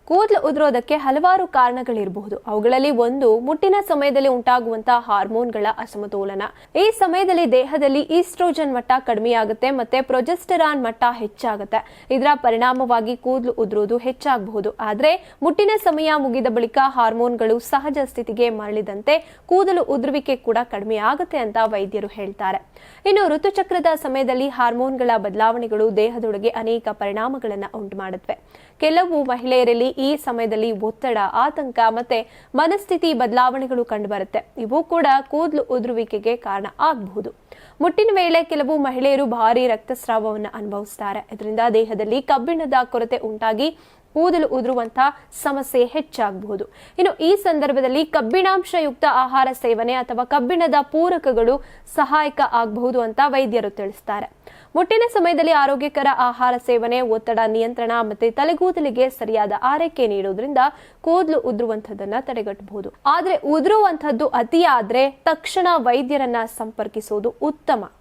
ಕೂದಲು ಉದುರೋದಕ್ಕೆ ಹಲವಾರು ಕಾರಣಗಳಿರಬಹುದು. ಅವುಗಳಲ್ಲಿ ಒಂದು ಮುಟ್ಟಿನ ಸಮಯದಲ್ಲಿ ಉಂಟಾಗುವಂತಹ ಹಾರ್ಮೋನ್ಗಳ ಅಸಮತೋಲನ. ಈ ಸಮಯದಲ್ಲಿ ದೇಹದಲ್ಲಿ ಈಸ್ಟ್ರೋಜನ್ ಮಟ್ಟ ಕಡಿಮೆಯಾಗುತ್ತೆ ಮತ್ತೆ ಪ್ರೊಜೆಸ್ಟರಾನ್ ಮಟ್ಟ ಹೆಚ್ಚಾಗುತ್ತೆ. ಇದರ ಪರಿಣಾಮವಾಗಿ ಕೂದಲು ಉದುರೋದು ಹೆಚ್ಚಾಗಬಹುದು. ಆದ್ರೆ ಮುಟ್ಟಿನ ಸಮಯ ಮುಗಿದ ಬಳಿಕ ಹಾರ್ಮೋನ್ಗಳು ಸಹಜ ಸ್ಥಿತಿಗೆ ಮರಳಿದಂತೆ ಕೂದಲು ಉದುರುವಿಕೆ ಕೂಡ ಕಡಿಮೆ ಆಗುತ್ತೆ ಅಂತ ವೈದ್ಯರು ಹೇಳ್ತಾರೆ. ಇನ್ನು ಋತುಚಕ್ರದ ಸಮಯದಲ್ಲಿ ಹಾರ್ಮೋನ್ಗಳ ಬದಲಾವಣೆಗಳು ದೇಹದೊಳಗೆ ಅನೇಕ ಪರಿಣಾಮಗಳನ್ನು ಉಂಟು ಮಾಡುತ್ತವೆ. ಕೆಲವು ಮಹಿಳೆಯರಲ್ಲಿ ಈ ಸಮಯದಲ್ಲಿ ಒತ್ತಡ, ಆತಂಕ ಮತ್ತೆ ಮನಸ್ಥಿತಿ ಬದಲಾವಣೆಗಳು ಕಂಡುಬರುತ್ತೆ. ಇವು ಕೂಡ ಕೂದಲು ಉದುರುವಿಕೆಗೆ ಕಾರಣ ಆಗಬಹುದು. ಮುಟ್ಟಿನ ವೇಳೆ ಕೆಲವು ಮಹಿಳೆಯರು ಭಾರಿ ರಕ್ತಸ್ರಾವವನ್ನು ಅನುಭವಿಸುತ್ತಾರೆ. ಇದರಿಂದ ದೇಹದಲ್ಲಿ ಕಬ್ಬಿಣದ ಕೊರತೆ ಉಂಟಾಗಿ ಕೂದಲು ಉದುರುವಂತಹ ಸಮಸ್ಯೆ ಹೆಚ್ಚಾಗಬಹುದು. ಇನ್ನು ಈ ಸಂದರ್ಭದಲ್ಲಿ ಕಬ್ಬಿಣಾಂಶಯುಕ್ತ ಆಹಾರ ಸೇವನೆ ಅಥವಾ ಕಬ್ಬಿಣದ ಪೂರಕಗಳು ಸಹಾಯಕ ಆಗಬಹುದು ಅಂತ ವೈದ್ಯರು ತಿಳಿಸ್ತಾರೆ. ಮುಟ್ಟಿನ ಸಮಯದಲ್ಲಿ ಆರೋಗ್ಯಕರ ಆಹಾರ ಸೇವನೆ, ಒತ್ತಡ ನಿಯಂತ್ರಣ ಮತ್ತೆ ತಲೆಗೂದಲಿಗೆ ಸರಿಯಾದ ಆರೈಕೆ ನೀಡುವುದರಿಂದ ಕೂದಲು ಉದುರುವಂತದನ್ನ ತಡೆಗಟ್ಟಬಹುದು. ಆದ್ರೆ ಉದುರುವಂತದ್ದು ಅತಿಯಾದ್ರೆ ತಕ್ಷಣ ವೈದ್ಯರನ್ನ ಸಂಪರ್ಕಿಸುವುದು ಉತ್ತಮ.